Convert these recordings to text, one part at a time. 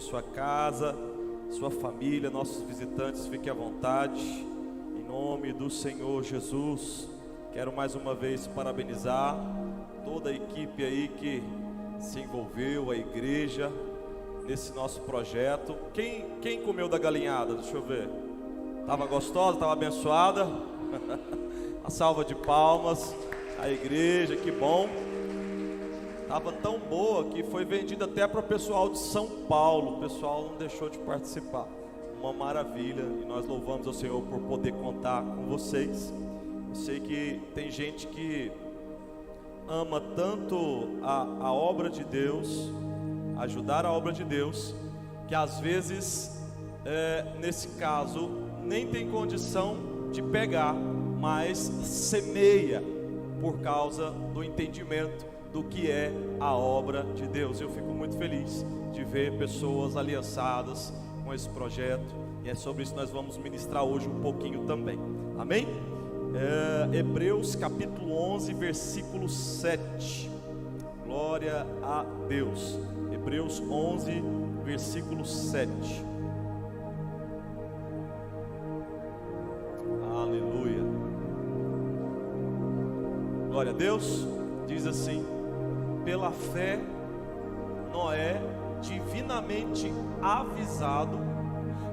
Sua casa, sua família, nossos visitantes, fiquem à vontade, em nome do Senhor Jesus. Quero mais uma vez parabenizar toda a equipe aí que se envolveu, a igreja, nesse nosso projeto. Quem comeu da galinhada? Deixa eu ver. Estava gostosa? Estava abençoada? Uma salva de palmas à igreja, que bom. Estava tão boa que foi vendida até para o pessoal de São Paulo. O pessoal não deixou de participar. Uma maravilha, e nós louvamos ao Senhor por poder contar com vocês. Eu sei que tem gente que ama tanto a obra de Deus, ajudar a obra de Deus, que às vezes, nesse caso, nem tem condição de pegar, mas semeia por causa do entendimento do que é a obra de Deus. Eu fico muito feliz de ver pessoas aliançadas com esse projeto, e é sobre isso que nós vamos ministrar hoje um pouquinho também, amém? Hebreus capítulo 11, versículo 7, glória a Deus. Hebreus 11, versículo 7, aleluia, glória a Deus. Diz assim: pela fé, Noé, divinamente avisado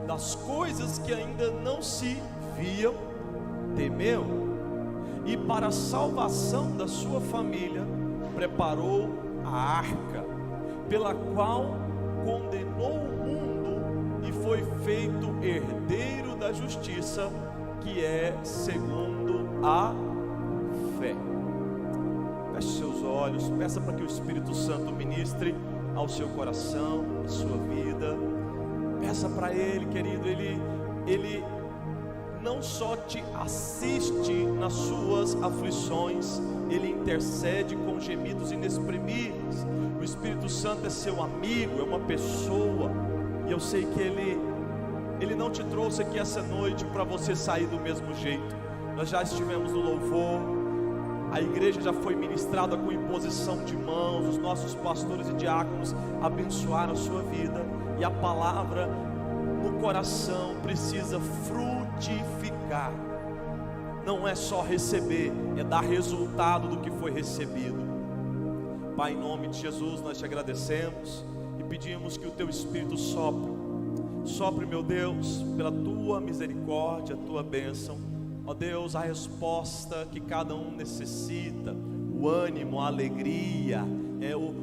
das coisas que ainda não se viam, temeu, e para a salvação da sua família preparou a arca, pela qual condenou o mundo e foi feito herdeiro da justiça, que é segundo a fé. Feche seus olhos, peça para que o Espírito Santo ministre ao seu coração, à sua vida. Peça para Ele, querido, Ele não só te assiste nas suas aflições, Ele intercede com gemidos inexprimíveis. O Espírito Santo é seu amigo, é uma pessoa, e eu sei que Ele não te trouxe aqui essa noite para você sair do mesmo jeito. Nós já estivemos no louvor, a igreja já foi ministrada com imposição de mãos, os nossos pastores e diáconos abençoaram a sua vida, e a palavra no coração precisa frutificar. Não é só receber, é dar resultado do que foi recebido. Pai, em nome de Jesus, nós te agradecemos e pedimos que o teu Espírito sopre, meu Deus, pela tua misericórdia, a tua bênção. Ó Deus, a resposta que cada um necessita, o ânimo, a alegria,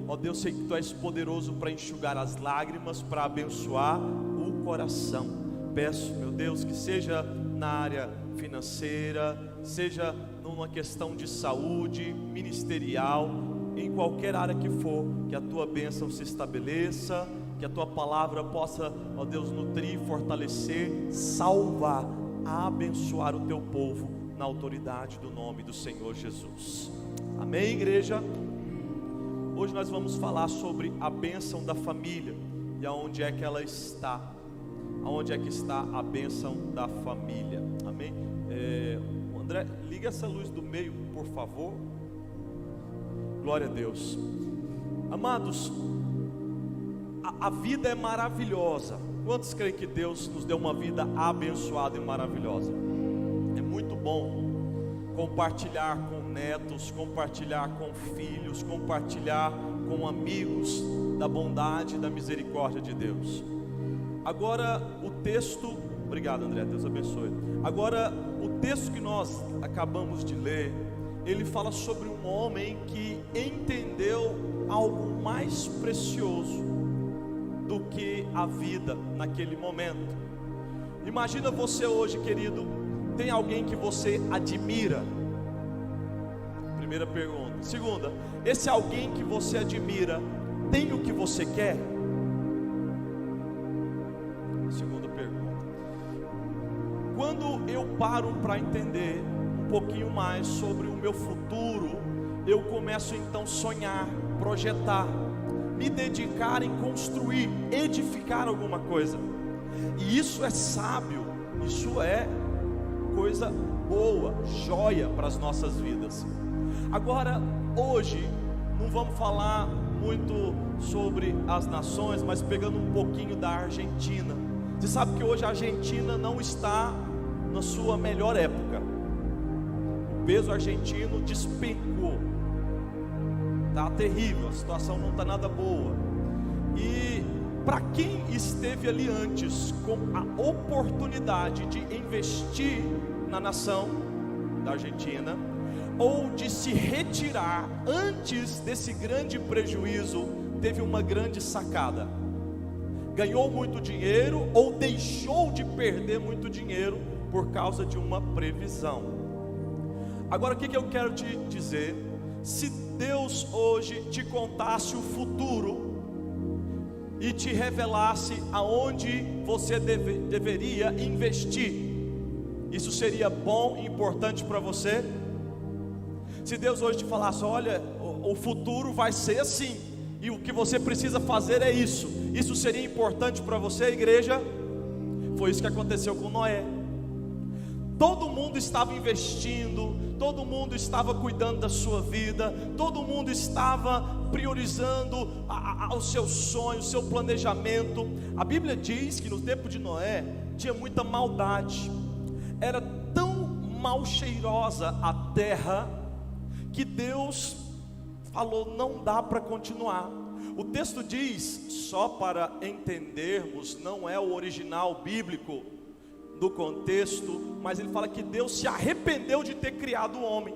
ó Deus, sei que Tu és poderoso para enxugar as lágrimas, para abençoar o coração. Peço, meu Deus, que seja na área financeira, seja numa questão de saúde, ministerial, em qualquer área que for, que a Tua bênção se estabeleça, que a Tua palavra possa, ó Deus, nutrir, fortalecer, salvar, a abençoar o teu povo na autoridade do nome do Senhor Jesus. Amém, igreja? Hoje nós vamos falar sobre a bênção da família e aonde é que ela está. Aonde é que está a bênção da família? Amém? André, liga essa luz do meio, por favor. Glória a Deus. Amados, a vida é maravilhosa. Quantos creem que Deus nos deu uma vida abençoada e maravilhosa? É muito bom compartilhar com netos, compartilhar com filhos, compartilhar com amigos da bondade e da misericórdia de Deus. Agora o texto, obrigado André, Deus abençoe. Agora o texto que nós acabamos de ler, ele fala sobre um homem que entendeu algo mais precioso do que a vida naquele momento. Imagina você hoje, querido, tem alguém que você admira? Primeira pergunta. Segunda, esse alguém que você admira tem o que você quer? Segunda pergunta. Quando eu paro para entender um pouquinho mais sobre o meu futuro, eu começo então a sonhar, projetar, me dedicar em construir, edificar alguma coisa. E isso é sábio, isso é coisa boa, joia para as nossas vidas. Agora, hoje, não vamos falar muito sobre as nações, mas pegando um pouquinho da Argentina. Você sabe que hoje a Argentina não está na sua melhor época. O peso argentino despencou. Está terrível, a situação não está nada boa. E para quem esteve ali antes com a oportunidade de investir na nação da Argentina, ou de se retirar antes desse grande prejuízo, teve uma grande sacada. Ganhou muito dinheiro ou deixou de perder muito dinheiro por causa de uma previsão. Agora, o que eu quero te dizer? Se Deus hoje te contasse o futuro e te revelasse aonde você deveria investir, isso seria bom e importante para você? Se Deus hoje te falasse: olha, o futuro vai ser assim, e o que você precisa fazer é isso, isso seria importante para você, igreja? Foi isso que aconteceu com Noé. Todo mundo estava investindo, todo mundo estava cuidando da sua vida, todo mundo estava priorizando os seus sonhos, o seu planejamento. A Bíblia diz que no tempo de Noé tinha muita maldade, era tão mal cheirosa a terra, que Deus falou: não dá para continuar. O texto diz, só para entendermos, não é o original bíblico do contexto, mas ele fala que Deus se arrependeu de ter criado o homem.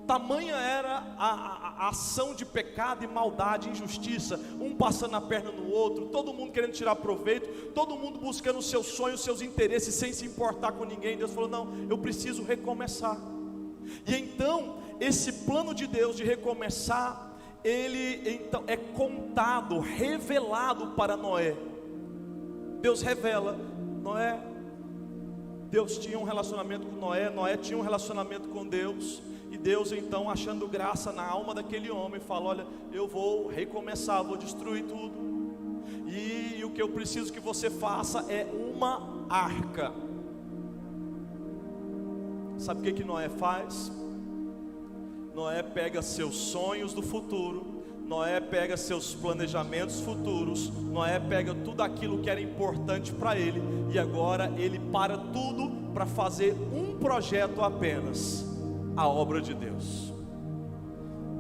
Tamanha era a ação de pecado e maldade, injustiça, um passando a perna no outro, todo mundo querendo tirar proveito, todo mundo buscando os seus sonhos, os seus interesses, sem se importar com ninguém. Deus falou: não, eu preciso recomeçar. E então, esse plano de Deus de recomeçar, ele então é contado, revelado para Noé. Deus revela: Noé, Deus tinha um relacionamento com Noé, Noé tinha um relacionamento com Deus, e Deus então, achando graça na alma daquele homem, fala: olha, eu vou recomeçar, vou destruir tudo, e o que eu preciso que você faça é uma arca. Sabe o que Noé faz? Noé pega seus sonhos do futuro, Noé pega seus planejamentos futuros, Noé pega tudo aquilo que era importante para ele, e agora ele para tudo para fazer um projeto apenas: a obra de Deus.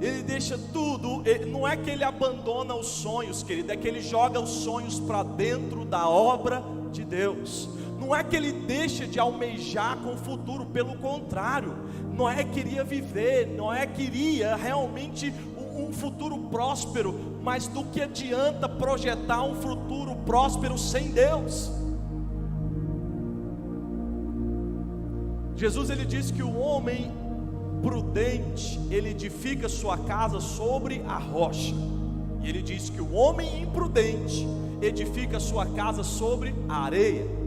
Ele deixa tudo, não é que ele abandona os sonhos, querido, é que ele joga os sonhos para dentro da obra de Deus. Não é que ele deixa de almejar com o futuro, pelo contrário, Noé queria viver, Noé queria realmente um futuro próspero, mas do que adianta projetar um futuro próspero sem Deus? Jesus, ele diz que o homem prudente, ele edifica sua casa sobre a rocha, e ele diz que o homem imprudente edifica sua casa sobre a areia.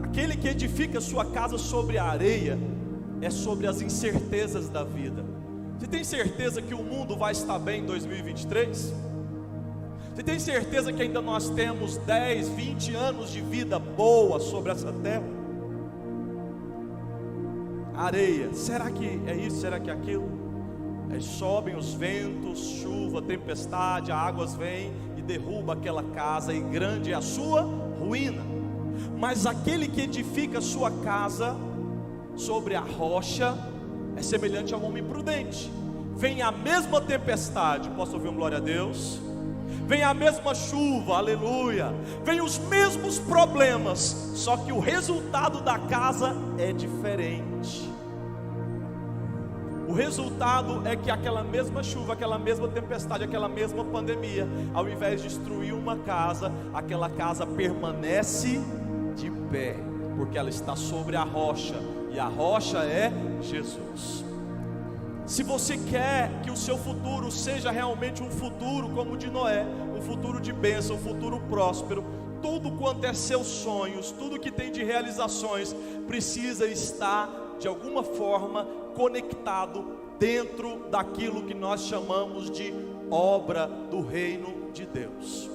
Aquele que edifica sua casa sobre a areia é sobre as incertezas da vida. Você tem certeza que o mundo vai estar bem em 2023? Você tem certeza que ainda nós temos 10, 20 anos de vida boa sobre essa terra? Areia, será que é isso? Será que é aquilo? Aí sobem os ventos, chuva, tempestade, águas vêm e derruba aquela casa, e grande é a sua ruína. Mas aquele que edifica a sua casa sobre a rocha é semelhante ao homem prudente. Vem a mesma tempestade, posso ouvir um glória a Deus? Vem a mesma chuva, aleluia, vem os mesmos problemas, só que o resultado da casa é diferente. O resultado é que aquela mesma chuva, aquela mesma tempestade, aquela mesma pandemia, ao invés de destruir uma casa, aquela casa permanece de pé, porque ela está sobre a rocha, e a rocha é Jesus. Se você quer que o seu futuro seja realmente um futuro como o de Noé, um futuro de bênção, um futuro próspero, tudo quanto é seus sonhos, tudo que tem de realizações, precisa estar de alguma forma conectado dentro daquilo que nós chamamos de obra do reino de Deus.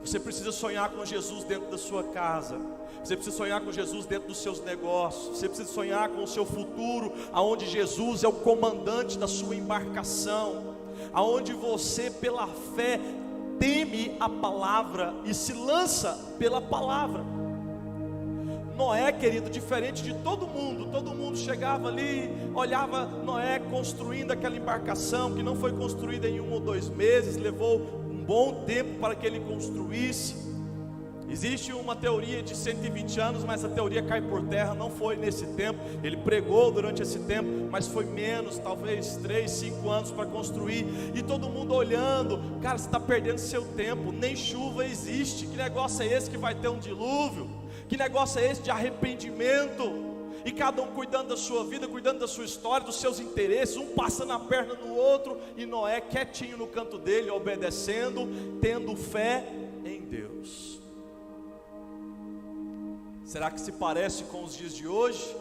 Você precisa sonhar com Jesus dentro da sua casa. Você precisa sonhar com Jesus dentro dos seus negócios. Você precisa sonhar com o seu futuro, aonde Jesus é o comandante da sua embarcação, aonde você, pela fé, teme a palavra e se lança pela palavra. Noé, querido, diferente de todo mundo chegava ali, olhava Noé construindo aquela embarcação, que não foi construída em 1 ou 2 meses, levou um bom tempo para que ele construísse. Existe uma teoria de 120 anos, mas a teoria cai por terra. Não foi nesse tempo, ele pregou durante esse tempo, mas foi menos, talvez 3, 5 anos para construir. E todo mundo olhando, cara, você está perdendo seu tempo, nem chuva existe. Que negócio é esse que vai ter um dilúvio? Que negócio é esse de arrependimento? E cada um cuidando da sua vida, cuidando da sua história, dos seus interesses, um passando a perna no outro, e Noé quietinho no canto dele, obedecendo, tendo fé em Deus. Será que se parece com os dias de hoje?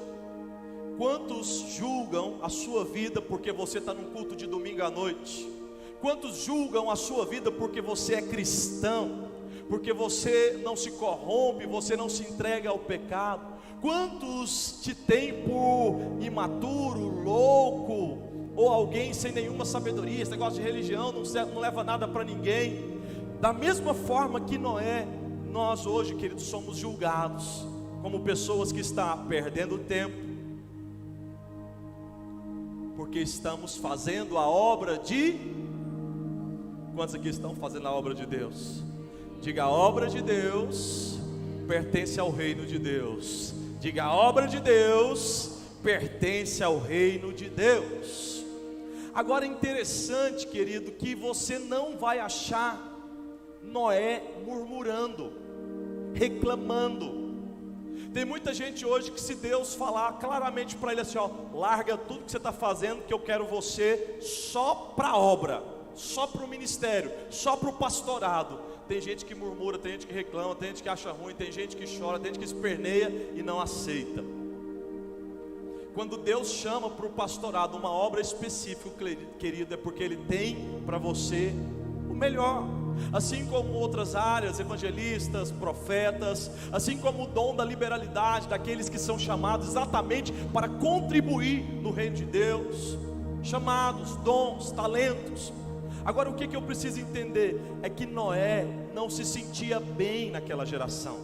Quantos julgam a sua vida porque você está num culto de domingo à noite? Quantos julgam a sua vida porque você é cristão? Porque você não se corrompe, você não se entrega ao pecado? Quantos te têm por imaturo, louco, ou alguém sem nenhuma sabedoria? Esse negócio de religião não leva nada para ninguém. Da mesma forma que Noé, nós hoje, queridos, somos julgados como pessoas que estão perdendo tempo, porque estamos fazendo a obra de... Quantos aqui estão fazendo a obra de Deus? Diga: a obra de Deus pertence ao reino de Deus. Diga: a obra de Deus pertence ao reino de Deus. Agora é interessante, querido, que você não vai achar Noé murmurando, reclamando. Tem muita gente hoje que, se Deus falar claramente para ele assim, ó, larga tudo que você está fazendo, que eu quero você só para a obra, só para o ministério, só para o pastorado. Tem gente que murmura, tem gente que reclama, tem gente que acha ruim, tem gente que chora, tem gente que esperneia e não aceita. Quando Deus chama para o pastorado uma obra específica, querido, é porque Ele tem para você o melhor. Assim como outras áreas, evangelistas, profetas, assim como o dom da liberalidade, daqueles que são chamados exatamente para contribuir no reino de Deus, chamados, dons, talentos. Agora, o que eu preciso entender é que Noé não se sentia bem naquela geração.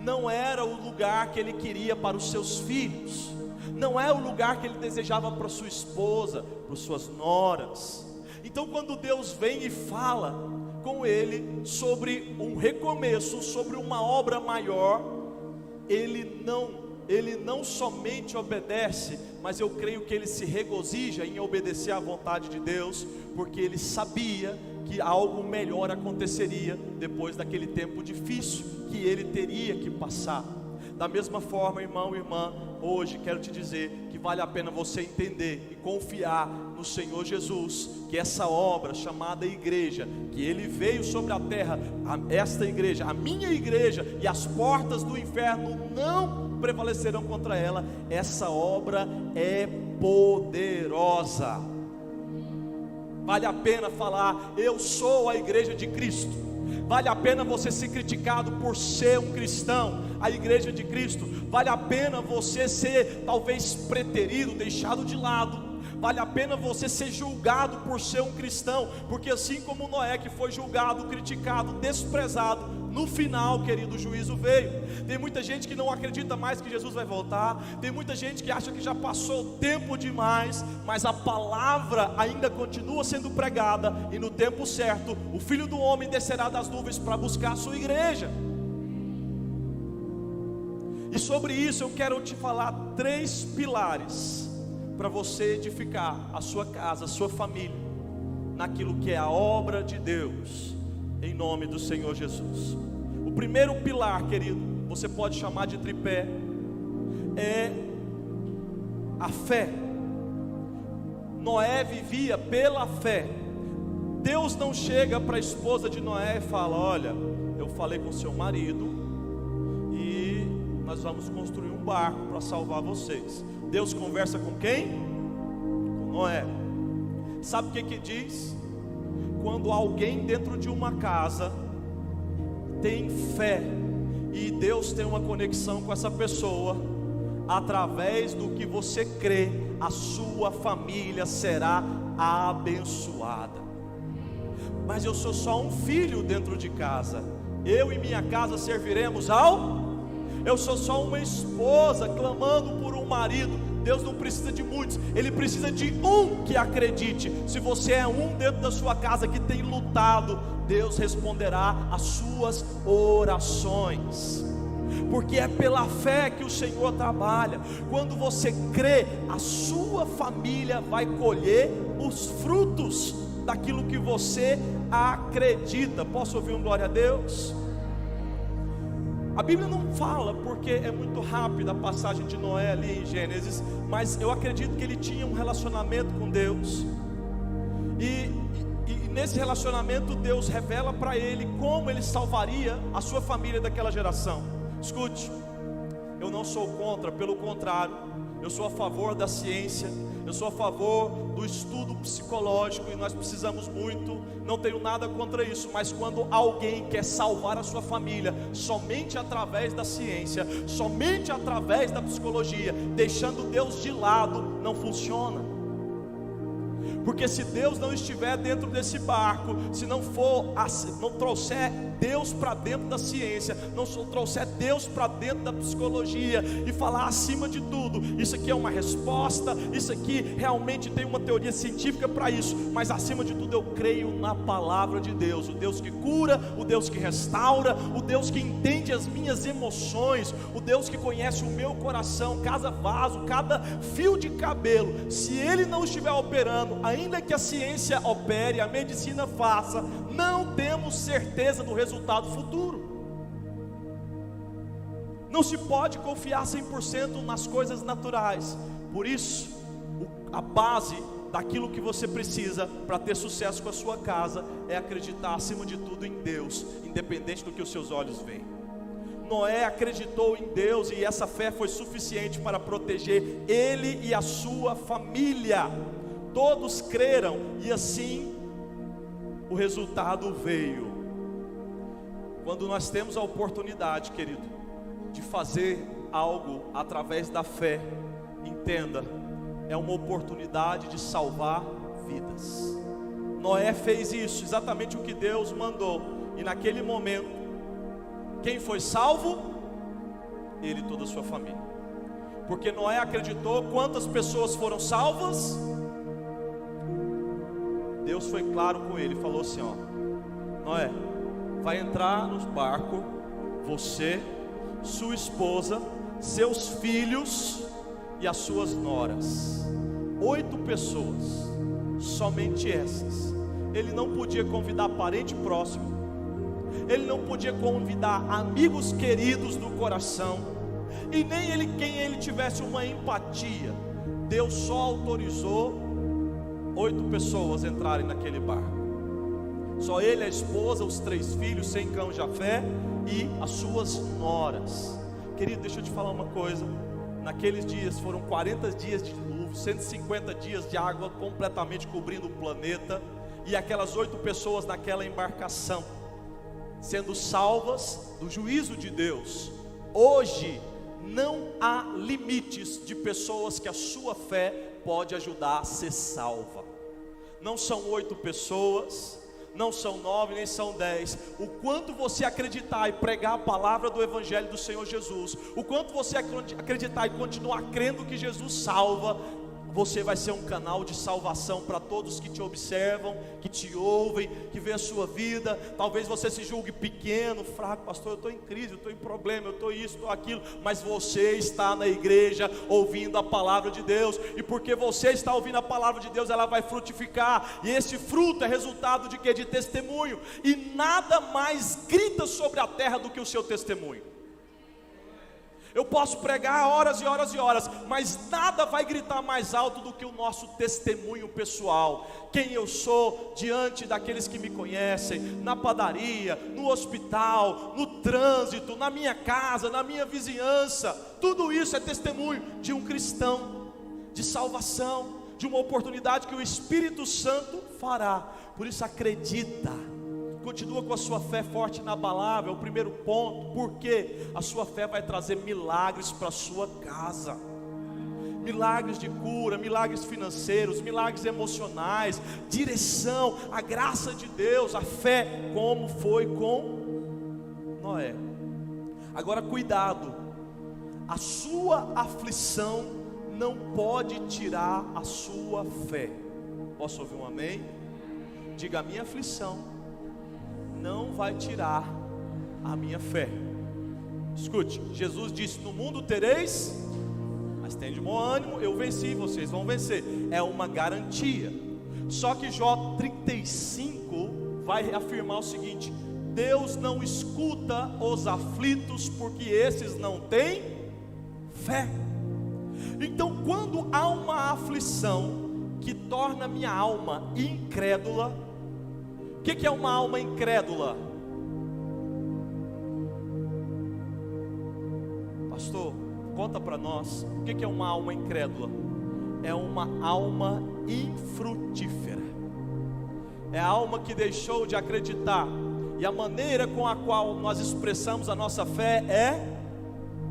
Não era o lugar que ele queria para os seus filhos, não é o lugar que ele desejava para sua esposa, para suas noras. Então, quando Deus vem e fala com ele sobre um recomeço, sobre uma obra maior, ele não somente obedece, mas eu creio que ele se regozija em obedecer à vontade de Deus, porque ele sabia que algo melhor aconteceria depois daquele tempo difícil que ele teria que passar. Da mesma forma, irmão e irmã, hoje quero te dizer que vale a pena você entender e confiar no Senhor Jesus, que essa obra chamada igreja, que Ele veio sobre a terra, esta igreja, a minha igreja, e as portas do inferno não prevalecerão contra ela. Essa obra é poderosa. Vale a pena falar: eu sou a igreja de Cristo. Vale a pena você ser criticado por ser um cristão, a igreja de Cristo. Vale a pena você ser talvez preterido, deixado de lado. Vale a pena você ser julgado por ser um cristão, porque assim como Noé, que foi julgado, criticado, desprezado, no final, querido, o juízo veio. Tem muita gente que não acredita mais que Jesus vai voltar. Tem muita gente que acha que já passou tempo demais, mas a palavra ainda continua sendo pregada, e no tempo certo o Filho do Homem descerá das nuvens para buscar a sua igreja. E sobre isso eu quero te falar 3 pilares para você edificar a sua casa, a sua família, naquilo que é a obra de Deus, em nome do Senhor Jesus. O primeiro pilar, querido, você pode chamar de tripé, é a fé. Noé vivia pela fé. Deus não chega para a esposa de Noé e fala: olha, eu falei com seu marido e nós vamos construir um barco para salvar vocês. Deus conversa com quem? Com Noé. Sabe o que diz? Quando alguém dentro de uma casa tem fé e Deus tem uma conexão com essa pessoa, através do que você crê, a sua família será abençoada. Mas eu sou só um filho dentro de casa, eu e minha casa serviremos eu sou só uma esposa clamando por um marido. Deus não precisa de muitos, Ele precisa de um que acredite. Se você é um dentro da sua casa que tem lutado, Deus responderá às suas orações, porque é pela fé que o Senhor trabalha. Quando você crê, a sua família vai colher os frutos daquilo que você acredita. Posso ouvir um glória a Deus? A Bíblia não fala, porque é muito rápida a passagem de Noé ali em Gênesis, mas eu acredito que ele tinha um relacionamento com Deus, e nesse relacionamento Deus revela para ele como ele salvaria a sua família daquela geração. Escute, eu não sou contra, pelo contrário, eu sou a favor da ciência, eu sou a favor do estudo psicológico, e nós precisamos muito, não tenho nada contra isso. Mas quando alguém quer salvar a sua família somente através da ciência, somente através da psicologia, deixando Deus de lado, não funciona. Porque se Deus não estiver dentro desse barco, se não trouxer Deus para dentro da ciência, não trouxer Deus para dentro da psicologia, e falar acima de tudo, isso aqui é uma resposta, isso aqui realmente tem uma teoria científica para isso, mas acima de tudo eu creio na palavra de Deus, o Deus que cura, o Deus que restaura, o Deus que entende as minhas emoções, o Deus que conhece o meu coração, cada vaso, cada fio de cabelo. Se Ele não estiver operando, ainda que a ciência opere, a medicina faça, não temos certeza do resultado futuro. Não se pode confiar 100% nas coisas naturais. Por isso, a base daquilo que você precisa para ter sucesso com a sua casa é acreditar acima de tudo em Deus, independente do que os seus olhos veem. Noé acreditou em Deus, e essa fé foi suficiente para proteger ele e a sua família. Todos creram, e assim o resultado veio. Quando nós temos a oportunidade, querido, de fazer algo através da fé, entenda, é uma oportunidade de salvar vidas. Noé fez isso, exatamente o que Deus mandou, e naquele momento, quem foi salvo? Ele e toda a sua família. Porque Noé acreditou. Quantas pessoas foram salvas? Deus foi claro com ele, falou assim: ó, Noé, vai entrar no barco, você, sua esposa, seus filhos e as suas noras. 8 pessoas, somente essas. Ele não podia convidar parente próximo, ele não podia convidar amigos queridos do coração, e nem quem ele tivesse uma empatia. Deus só autorizou 8 pessoas entrarem naquele barco. Só ele, a esposa, os 3 filhos, Sem, Cão, Jafé e as suas noras. Querido, deixa eu te falar uma coisa. Naqueles dias foram 40 dias de dilúvio, 150 dias de água completamente cobrindo o planeta, e aquelas 8 pessoas naquela embarcação sendo salvas do juízo de Deus. Hoje não há limites de pessoas que a sua fé pode ajudar a ser salva. Não são 8 pessoas, não são 9, nem são 10. O quanto você acreditar e pregar a palavra do Evangelho do Senhor Jesus, o quanto você acreditar e continuar crendo que Jesus salva, você vai ser um canal de salvação para todos que te observam, que te ouvem, que vê a sua vida. Talvez você se julgue pequeno, fraco: pastor, eu estou em crise, eu estou em problema, eu estou isso, estou aquilo. Mas você está na igreja ouvindo a palavra de Deus, e porque você está ouvindo a palavra de Deus, ela vai frutificar, e esse fruto é resultado de quê? De testemunho. E nada mais grita sobre a terra do que o seu testemunho. Eu posso pregar horas e horas e horas, mas nada vai gritar mais alto do que o nosso testemunho pessoal. Quem eu sou diante daqueles que me conhecem, na padaria, no hospital, no trânsito, na minha casa, na minha vizinhança. Tudo isso é testemunho de um cristão, de salvação, de uma oportunidade que o Espírito Santo fará. Por isso acredita. continua com a sua fé forte na palavra, é o primeiro ponto, porque a sua fé vai trazer milagres para a sua casa. Milagres de cura, milagres financeiros, milagres emocionais, direção, a graça de Deus, a fé, como foi com Noé. Agora cuidado, a sua aflição não pode tirar a sua fé. Posso ouvir um amém? Diga: a minha aflição não vai tirar a minha fé. Escute, Jesus disse: no mundo tereis, mas tem de bom ânimo, eu venci, vocês vão vencer. É uma garantia. Só que Jó 35 vai afirmar o seguinte: Deus não escuta os aflitos, porque esses não têm fé. Então, quando há uma aflição que torna minha alma incrédula, o que é uma alma incrédula? Pastor, conta para nós, o que é uma alma incrédula? É uma alma infrutífera. É a alma que deixou de acreditar. E a maneira com a qual nós expressamos a nossa fé é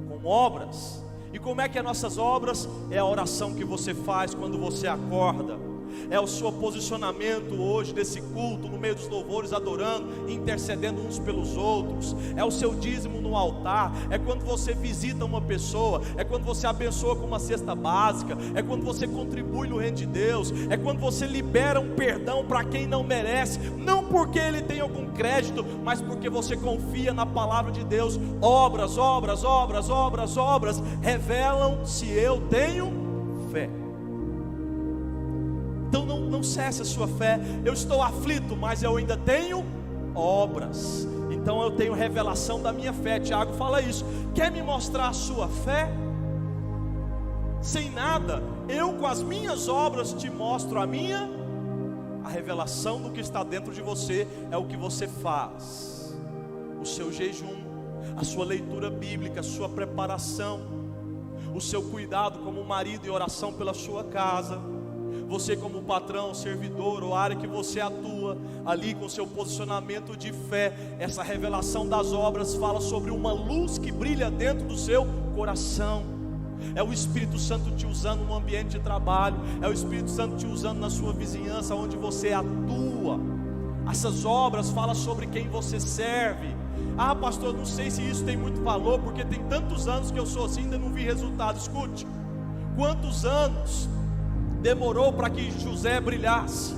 com obras. E como é que é nossas obras? É a oração que você faz quando você acorda. É o seu posicionamento hoje desse culto, no meio dos louvores, adorando, intercedendo uns pelos outros. É o seu dízimo no altar. É quando você visita uma pessoa. É quando você abençoa com uma cesta básica. É quando você contribui no reino de Deus. É quando você libera um perdão para quem não merece. Não porque ele tem algum crédito, mas porque você confia na palavra de Deus. Obras, obras, obras, obras, obras revelam se eu tenho fé. Então não cesse a sua fé. Eu estou aflito, mas eu ainda tenho obras. Então eu tenho revelação da minha fé. Tiago fala isso. Quer me mostrar a sua fé? Sem nada, eu com as minhas obras te mostro a revelação do que está dentro de você. É o que você faz, o seu jejum, a sua leitura bíblica, a sua preparação, o seu cuidado como marido e oração pela sua casa. Você como patrão, servidor, ou área que você atua, ali com seu posicionamento de fé. Essa revelação das obras fala sobre uma luz que brilha dentro do seu coração. É o Espírito Santo te usando no ambiente de trabalho. É o Espírito Santo te usando na sua vizinhança, onde você atua. Essas obras falam sobre quem você serve. Ah, pastor, não sei se isso tem muito valor, porque tem tantos anos que eu sou assim e ainda não vi resultado. Escute, quantos anos demorou para que José brilhasse,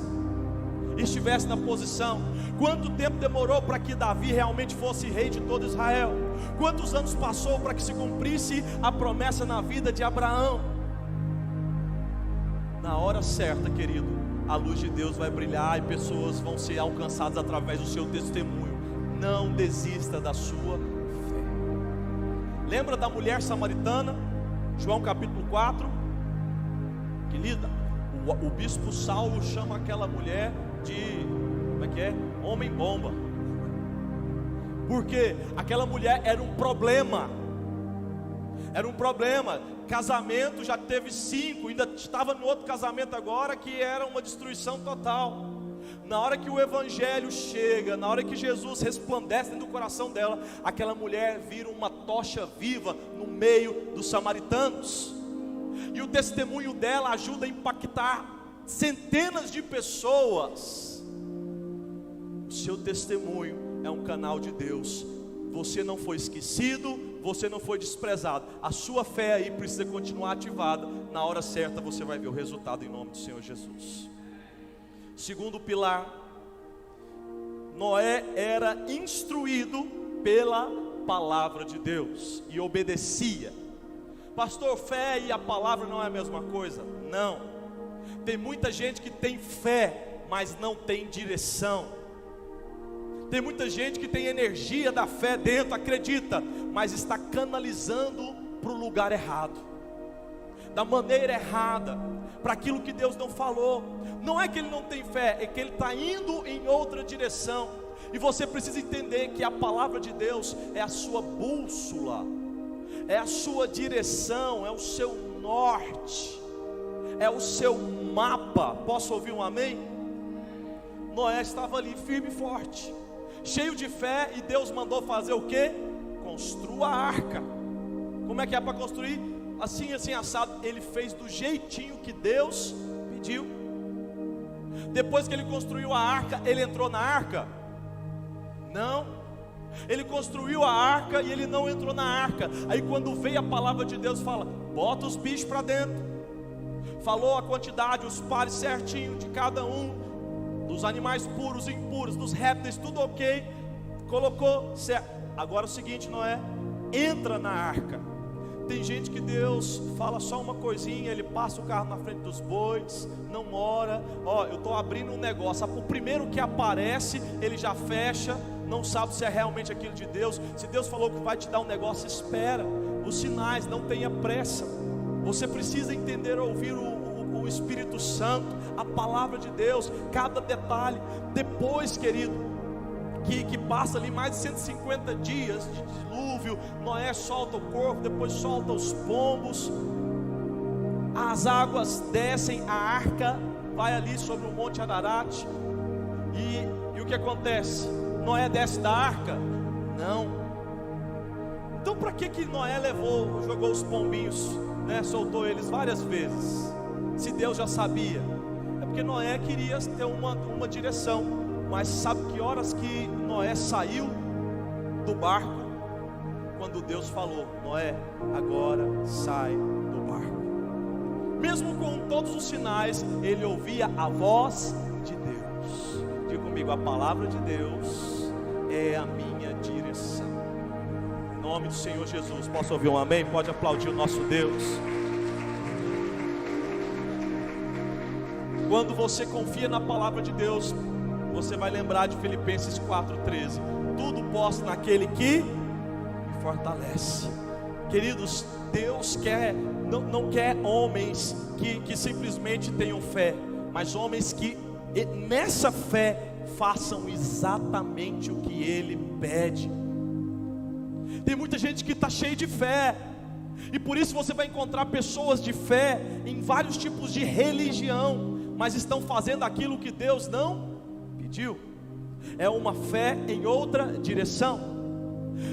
estivesse na posição? Quanto tempo demorou para que Davi realmente fosse rei de todo Israel? Quantos anos passou para que se cumprisse a promessa na vida de Abraão? Na hora certa, querido, a luz de Deus vai brilhar e pessoas vão ser alcançadas através do seu testemunho. Não desista da sua fé. Lembra da mulher samaritana? João capítulo 4. Querida, o bispo Saulo chama aquela mulher de, como é que é? Homem bomba. Porque aquela mulher era um problema. Era um problema. Casamento já teve 5, ainda estava no outro casamento agora, que era uma destruição total. Na hora que o evangelho chega, na hora que Jesus resplandece dentro do coração dela, aquela mulher vira uma tocha viva no meio dos samaritanos. E o testemunho dela ajuda a impactar centenas de pessoas. O seu testemunho é um canal de Deus. Você não foi esquecido, você não foi desprezado. A sua fé aí precisa continuar ativada. Na hora certa você vai ver o resultado, em nome do Senhor Jesus. Segundo pilar, Noé era instruído pela palavra de Deus e obedecia. Pastor, fé e a palavra não é a mesma coisa? Não. Tem muita gente que tem fé, mas não tem direção. Tem muita gente que tem energia da fé dentro, acredita, mas está canalizando para o lugar errado, da maneira errada, para aquilo que Deus não falou. Não é que ele não tem fé, é que ele está indo em outra direção. E você precisa entender que a palavra de Deus é a sua bússola, é a sua direção, é o seu norte, é o seu mapa. Posso ouvir um amém? Noé estava ali firme e forte. cheio de fé, e Deus mandou fazer o quê? Construa a arca. Como é que é para construir? Assim, assim, assado. Ele fez do jeitinho que Deus pediu. Depois que ele construiu a arca, ele entrou na arca? Não. Ele construiu a arca e ele não entrou na arca. Aí quando veio a palavra de Deus, fala: bota os bichos para dentro. Falou a quantidade, os pares certinho de cada um, dos animais puros e impuros, dos répteis, tudo ok. Colocou certo. Agora é o seguinte, Noé, entra na arca. Tem gente que Deus fala só uma coisinha, ele passa o carro na frente dos bois, não ora. Ó, eu estou abrindo um negócio, o primeiro que aparece, ele já fecha, não sabe se é realmente aquilo de Deus. Se Deus falou que vai te dar um negócio, espera os sinais, não tenha pressa. Você precisa entender, ouvir o Espírito Santo, a palavra de Deus, cada detalhe. Depois, querido, que passa ali mais de 150 dias de dilúvio, Noé solta o corvo, depois solta os pombos, as águas descem, a arca vai ali sobre o monte Ararat, e o que acontece? Noé desce da arca? Não. Então para que Noé jogou os pombinhos, né, soltou eles várias vezes, se Deus já sabia? É porque Noé queria ter uma direção. Mas sabe que horas que Noé saiu do barco? Quando Deus falou: Noé, agora sai do barco. Mesmo com todos os sinais, ele ouvia a voz de Deus. Diga comigo: a palavra de Deus é a minha direção. Em nome do Senhor Jesus, posso ouvir um amém? Pode aplaudir o nosso Deus. Quando você confia na palavra de Deus, você vai lembrar de Filipenses 4,13: tudo posso naquele que me fortalece. Queridos, Deus não quer homens que simplesmente tenham fé, mas homens que nessa fé façam exatamente o que Ele pede. Tem muita gente que está cheia de fé, e por isso você vai encontrar pessoas de fé em vários tipos de religião, mas estão fazendo aquilo que Deus não pediu. É uma fé em outra direção.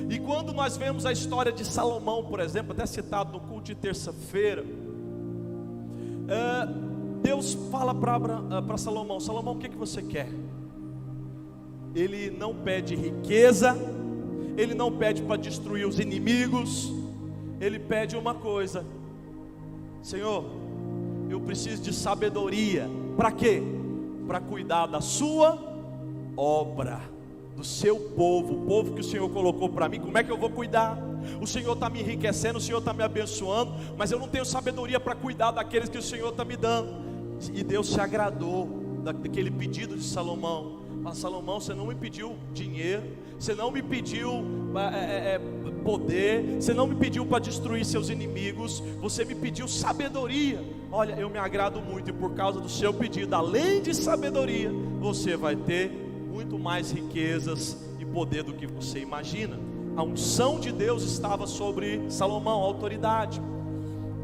E quando nós vemos a história de Salomão, por exemplo, até citado no culto de terça-feira, Deus fala para Salomão: Salomão, o que você quer? Ele não pede riqueza, ele não pede para destruir os inimigos, ele pede uma coisa: Senhor, eu preciso de sabedoria. Para quê? Para cuidar da sua obra, do seu povo, o povo que o Senhor colocou para mim. Como é que eu vou cuidar? O Senhor está me enriquecendo, o Senhor está me abençoando, mas eu não tenho sabedoria para cuidar daqueles que o Senhor está me dando. E Deus se agradou daquele pedido de Salomão. Mas Salomão, você não me pediu dinheiro, você não me pediu poder, você não me pediu para destruir seus inimigos, você me pediu sabedoria. Olha, eu me agrado muito, e por causa do seu pedido, além de sabedoria, você vai ter muito mais riquezas e poder do que você imagina. A unção de Deus estava sobre Salomão, a autoridade.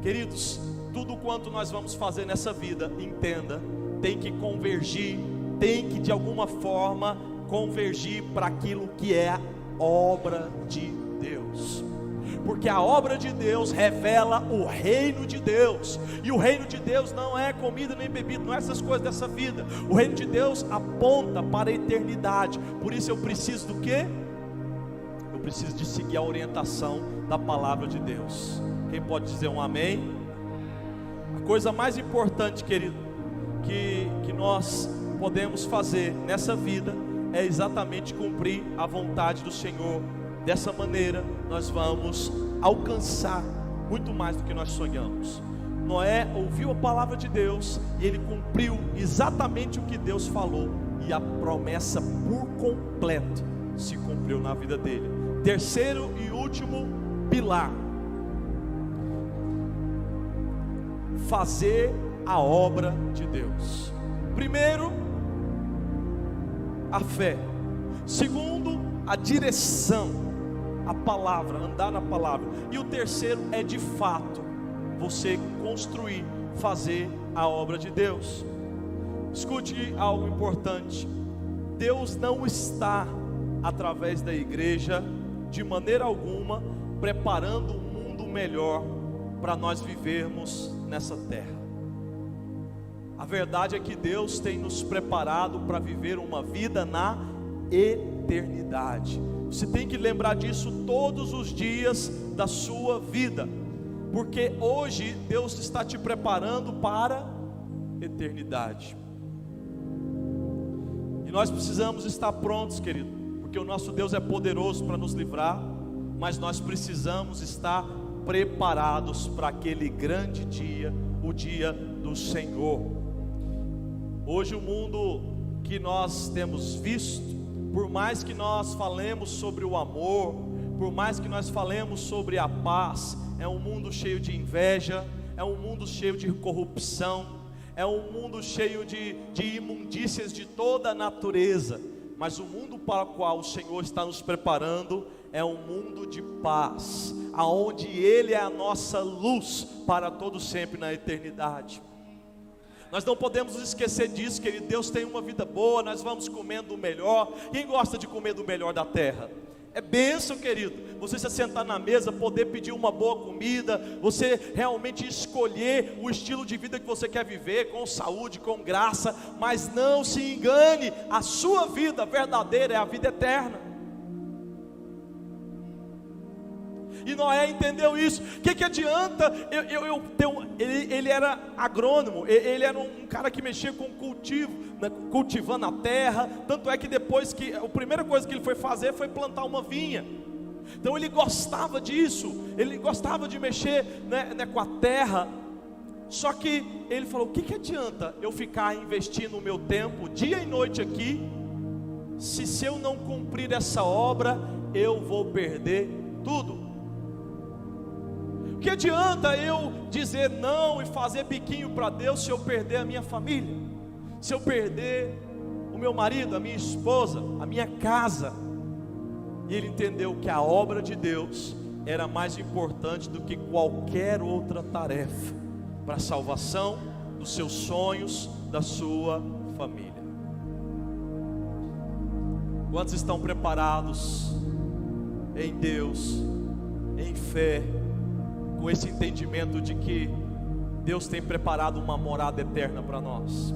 Queridos, tudo quanto nós vamos fazer nessa vida, entenda, tem que convergir, tem que de alguma forma convergir para aquilo que é a obra de Deus. Porque a obra de Deus revela o reino de Deus, e o reino de Deus não é comida nem bebida, não é essas coisas dessa vida. O reino de Deus aponta para a eternidade. Por isso eu preciso do quê? Eu preciso de seguir a orientação da palavra de Deus. Quem pode dizer um amém? A coisa mais importante, querido, que nós podemos fazer nessa vida é exatamente cumprir a vontade do Senhor. Dessa maneira nós vamos alcançar muito mais do que nós sonhamos. Noé ouviu a palavra de Deus e ele cumpriu exatamente o que Deus falou, e a promessa por completo se cumpriu na vida dele. Terceiro e último pilar: fazer a obra de Deus. Primeiro, a fé. Segundo, a direção, a palavra, andar na palavra. E o terceiro é de fato você construir, fazer a obra de Deus. Escute algo importante: Deus não está através da igreja, de maneira alguma, preparando um mundo melhor para nós vivermos nessa terra. A verdade é que Deus tem nos preparado para viver uma vida na eternidade. Você tem que lembrar disso todos os dias da sua vida, porque hoje Deus está te preparando para a eternidade. E nós precisamos estar prontos, querido, porque o nosso Deus é poderoso para nos livrar, mas nós precisamos estar preparados para aquele grande dia, o dia do Senhor. Hoje o mundo que nós temos visto, por mais que nós falemos sobre o amor, por mais que nós falemos sobre a paz, é um mundo cheio de inveja, é um mundo cheio de corrupção, é um mundo cheio de imundícias de toda a natureza. Mas o mundo para o qual o Senhor está nos preparando é um mundo de paz, aonde Ele é a nossa luz para todo sempre na eternidade. Nós não podemos esquecer disso, querido. Deus tem uma vida boa, nós vamos comendo o melhor. Quem gosta de comer do melhor da terra? É bênção, querido, você se sentar na mesa, poder pedir uma boa comida, você realmente escolher o estilo de vida que você quer viver, com saúde, com graça. Mas não se engane, a sua vida verdadeira é a vida eterna. E Noé entendeu isso. O que adianta ele era agrônomo, ele era um cara que mexia com cultivo, né, cultivando a terra. Tanto é que depois a primeira coisa que ele foi fazer foi plantar uma vinha. Então ele gostava disso, ele gostava de mexer, né, com a terra. Só que ele falou: o que adianta eu ficar investindo o meu tempo dia e noite aqui, se eu não cumprir essa obra, eu vou perder tudo. Que adianta eu dizer não e fazer biquinho para Deus se eu perder a minha família, se eu perder o meu marido, a minha esposa, a minha casa? E ele entendeu que a obra de Deus era mais importante do que qualquer outra tarefa para a salvação dos seus sonhos, da sua família. Quantos estão preparados em Deus, em fé, com esse entendimento de que Deus tem preparado uma morada eterna para nós?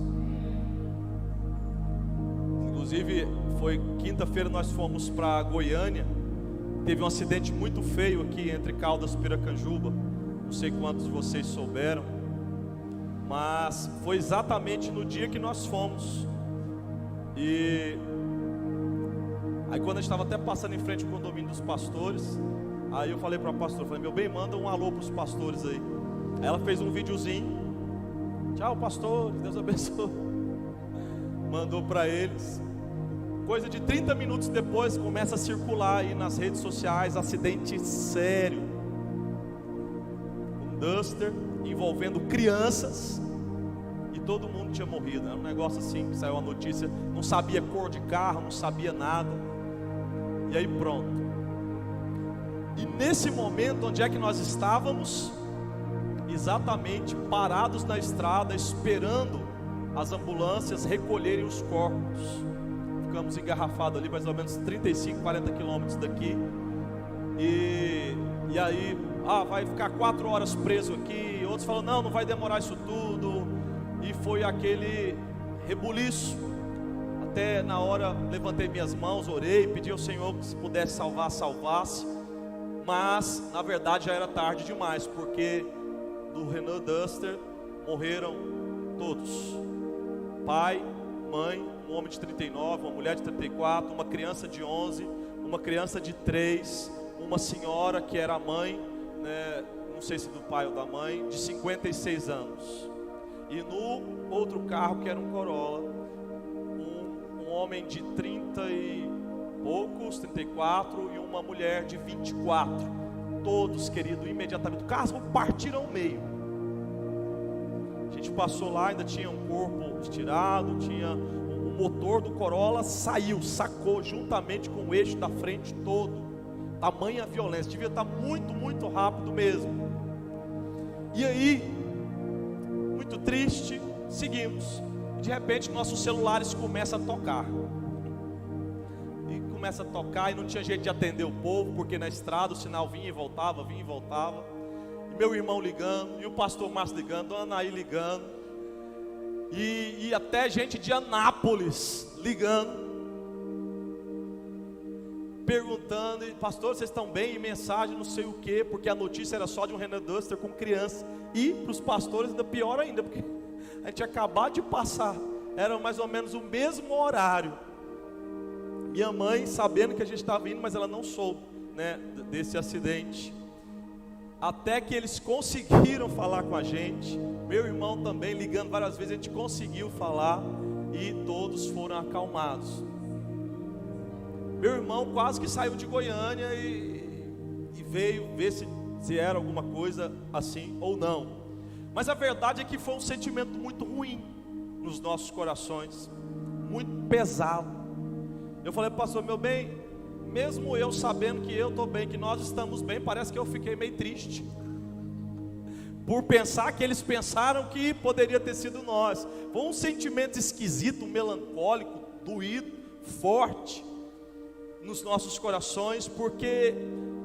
Inclusive, foi quinta-feira, nós fomos para Goiânia. Teve um acidente muito feio aqui entre Caldas e Piracanjuba. Não sei quantos de vocês souberam, mas foi exatamente no dia que nós fomos. E aí, quando a gente estava até passando em frente ao condomínio dos pastores, aí eu falei para a pastora, falei: meu bem, manda um alô para os pastores aí. Aí ela fez um videozinho: tchau, pastor, Deus abençoe. Mandou para eles. Coisa de 30 minutos depois, começa a circular aí nas redes sociais: acidente sério, um Duster envolvendo crianças, e todo mundo tinha morrido. Era um negócio assim, que saiu a notícia, não sabia cor de carro, não sabia nada. E aí pronto. E nesse momento, onde é que nós estávamos? Exatamente parados na estrada, esperando as ambulâncias recolherem os corpos. Ficamos engarrafados ali, mais ou menos 35, 40 quilômetros daqui. E aí, vai ficar 4 horas preso aqui. Outros falam: não vai demorar isso tudo. E foi aquele rebuliço. Até na hora, levantei minhas mãos, orei, pedi ao Senhor que, se pudesse salvar, salvasse. Mas na verdade já era tarde demais, porque do Renault Duster morreram todos: pai, mãe, um homem de 39, uma mulher de 34, uma criança de 11, uma criança de 3, uma senhora que era a mãe, né, não sei se do pai ou da mãe, de 56 anos. E no outro carro, que era um Corolla, um homem de 30 e poucos, 34, e uma mulher de 24. Todos, querido, imediatamente, o carro partiram ao meio. A gente passou lá, ainda tinha um corpo estirado, tinha o motor do Corolla, sacou juntamente com o eixo da frente todo. Tamanha violência, devia estar muito, muito rápido mesmo. E aí, muito triste, seguimos. De repente nossos celulares começam a tocar. começa a tocar e não tinha jeito de atender o povo, porque na estrada o sinal vinha e voltava, vinha e voltava. E meu irmão ligando, e o pastor Márcio ligando, a Anaí ligando, e até gente de Anápolis ligando, perguntando, pastor, vocês estão bem? E mensagem não sei o que, porque a notícia era só de um Renan Duster com criança. E para os pastores ainda pior ainda, porque a gente acabou de passar, era mais ou menos o mesmo horário. Minha mãe sabendo que a gente estava indo, mas ela não soube, né, desse acidente. Até que eles conseguiram falar com a gente, meu irmão também ligando várias vezes, a gente conseguiu falar e todos foram acalmados. Meu irmão quase que saiu de Goiânia e veio ver se era alguma coisa assim ou não. Mas a verdade é que foi um sentimento muito ruim nos nossos corações, muito pesado. Eu falei, pastor, meu bem, mesmo eu sabendo que eu estou bem, que nós estamos bem, parece que eu fiquei meio triste, por pensar que eles pensaram que poderia ter sido nós. Foi um sentimento esquisito, melancólico, doído, forte nos nossos corações, porque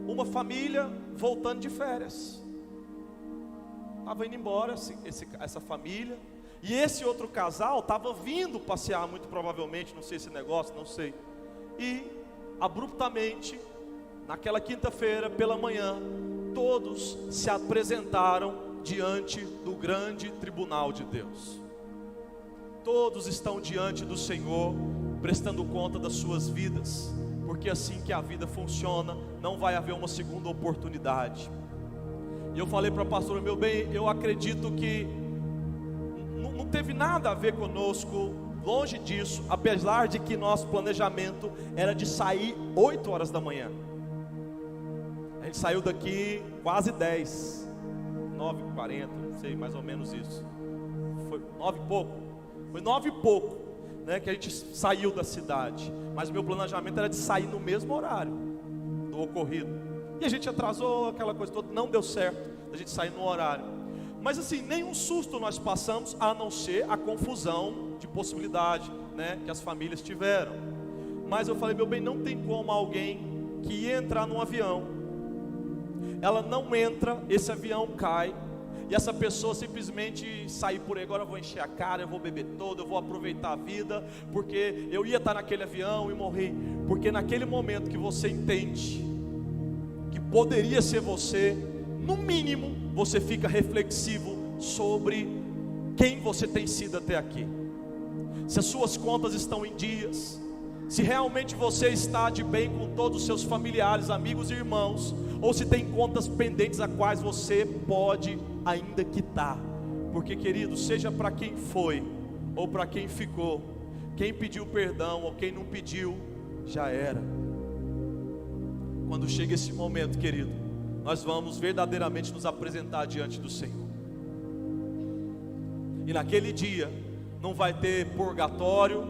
uma família voltando de férias, estava indo embora essa família, e esse outro casal estava vindo passear, muito provavelmente, não sei esse negócio, não sei. E abruptamente, naquela quinta-feira pela manhã, todos se apresentaram diante do grande tribunal de Deus. Todos estão diante do Senhor, prestando conta das suas vidas, porque assim que a vida funciona, não vai haver uma segunda oportunidade. E eu falei para a pastora, meu bem, eu acredito que não teve nada a ver conosco, longe disso, apesar de que nosso planejamento era de sair 8 horas da manhã. A gente saiu daqui quase 10, 9h40, não sei, mais ou menos isso. Foi 9 e pouco, foi 9 e pouco, né, que a gente saiu da cidade. Mas meu planejamento era de sair no mesmo horário do ocorrido. E a gente atrasou, aquela coisa toda, não deu certo a gente sair no horário. Mas assim, nenhum susto nós passamos, a não ser a confusão de possibilidade, né, que as famílias tiveram. Mas eu falei, meu bem, não tem como alguém que ia entrar num avião, ela não entra, esse avião cai, e essa pessoa simplesmente sair por aí, agora eu vou encher a cara, eu vou beber todo, eu vou aproveitar a vida, porque eu ia estar naquele avião e morrer. Porque naquele momento que você entende que poderia ser você, no mínimo você fica reflexivo sobre quem você tem sido até aqui. Se as suas contas estão em dias, se realmente você está de bem com todos os seus familiares, amigos e irmãos, ou se tem contas pendentes a quais você pode ainda quitar. Porque, querido, seja para quem foi ou para quem ficou, quem pediu perdão ou quem não pediu, já era. Quando chega esse momento, querido, nós vamos verdadeiramente nos apresentar diante do Senhor. E naquele dia não vai ter purgatório,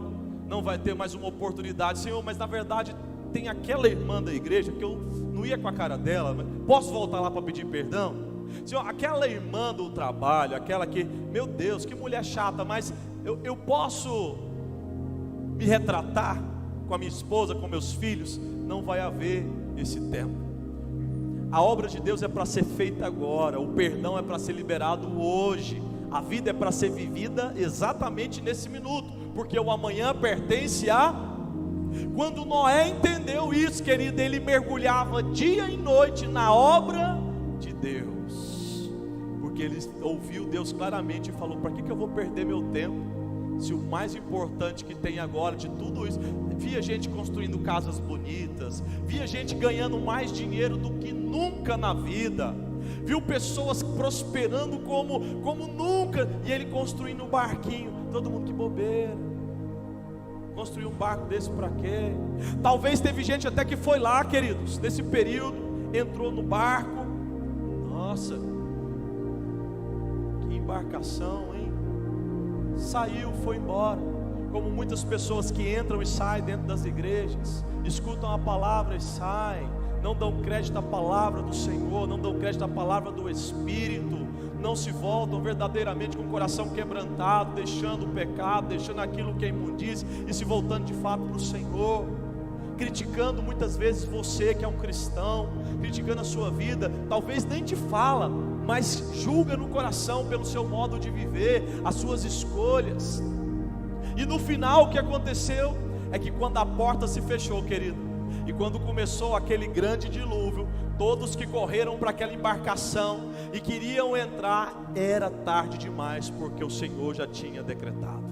não vai ter mais uma oportunidade. Senhor, mas na verdade tem aquela irmã da igreja que eu não ia com a cara dela, mas posso voltar lá para pedir perdão? Senhor, aquela irmã do trabalho, aquela que, meu Deus, que mulher chata, mas eu posso me retratar com a minha esposa, com meus filhos? Não vai haver esse tempo. A obra de Deus é para ser feita agora, o perdão é para ser liberado hoje, a vida é para ser vivida exatamente nesse minuto, porque o amanhã pertence a... Quando Noé entendeu isso, querido, ele mergulhava dia e noite na obra de Deus, porque ele ouviu Deus claramente e falou, para que eu vou perder meu tempo, se o mais importante que tem agora de tudo isso... Via gente construindo casas bonitas, via gente ganhando mais dinheiro do que nunca na vida, viu pessoas prosperando como nunca, e ele construindo um barquinho. Todo mundo, que bobeira, construir um barco desse para quê? Talvez teve gente até que foi lá, queridos, nesse período, entrou no barco. Nossa, que embarcação, hein? Saiu, foi embora. Como muitas pessoas que entram e saem dentro das igrejas, escutam a palavra e saem, não dão crédito à palavra do Senhor, não dão crédito à palavra do Espírito, não se voltam verdadeiramente com o coração quebrantado, deixando o pecado, deixando aquilo que é imundície e se voltando de fato para o Senhor. criticando muitas vezes você que é um cristão, criticando a sua vida, talvez nem te fala, mas julga no coração pelo seu modo de viver, as suas escolhas. E no final o que aconteceu é que quando a porta se fechou, querido, e quando começou aquele grande dilúvio, todos que correram para aquela embarcação e queriam entrar, era tarde demais, porque o Senhor já tinha decretado.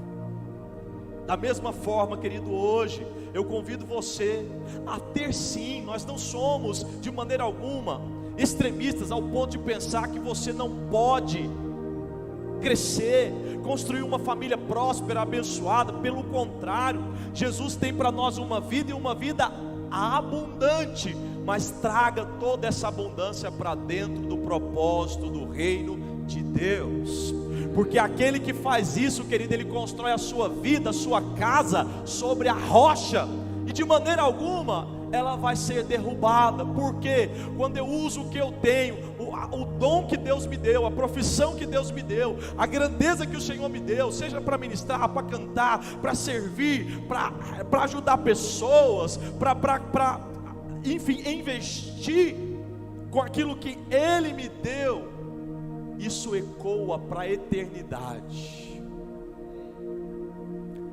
Da mesma forma, querido, hoje eu convido você a ter sim, nós não somos de maneira alguma extremistas ao ponto de pensar que você não pode crescer, construir uma família próspera, abençoada. Pelo contrário, Jesus tem para nós uma vida, e uma vida abundante, mas traga toda essa abundância para dentro do propósito do reino de Deus, porque aquele que faz isso, querido, ele constrói a sua vida, a sua casa sobre a rocha, e de maneira alguma ela vai ser derrubada. Porque quando eu uso o que eu tenho, o dom que Deus me deu, a profissão que Deus me deu, a grandeza que o Senhor me deu, seja para ministrar, para cantar, para servir, para ajudar pessoas, para enfim, investir com aquilo que Ele me deu, isso ecoa para a eternidade.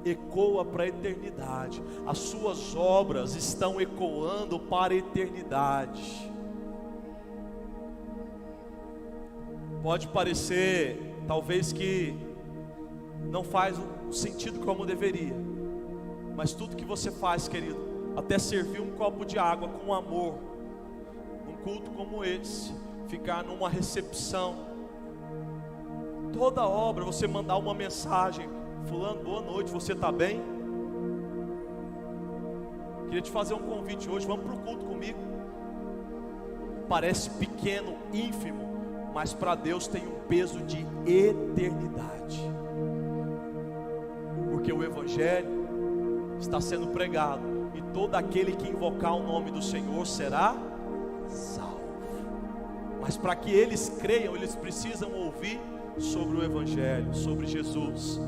Ecoa para a eternidade. As suas obras estão ecoando para a eternidade. Pode parecer, talvez, que não faz o sentido como deveria, mas tudo que você faz, querido, até servir um copo de água com amor, num culto como esse, ficar numa recepção, toda obra, você mandar uma mensagem: fulano, boa noite, você está bem? Queria te fazer um convite hoje, vamos para o culto comigo. Parece pequeno, ínfimo, mas para Deus tem um peso de eternidade, porque o Evangelho está sendo pregado, e todo aquele que invocar o nome do Senhor será salvo. Mas para que eles creiam, eles precisam ouvir sobre o Evangelho, sobre Jesus.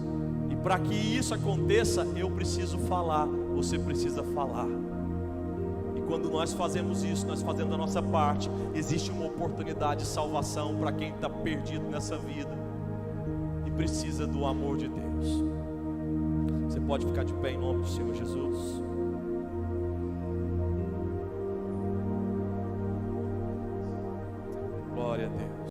E para que isso aconteça, eu preciso falar, você precisa falar. E quando nós fazemos isso, nós fazemos a nossa parte, existe uma oportunidade de salvação para quem está perdido nessa vida e precisa do amor de Deus. Você pode ficar de pé em nome do Senhor Jesus. Glória a Deus.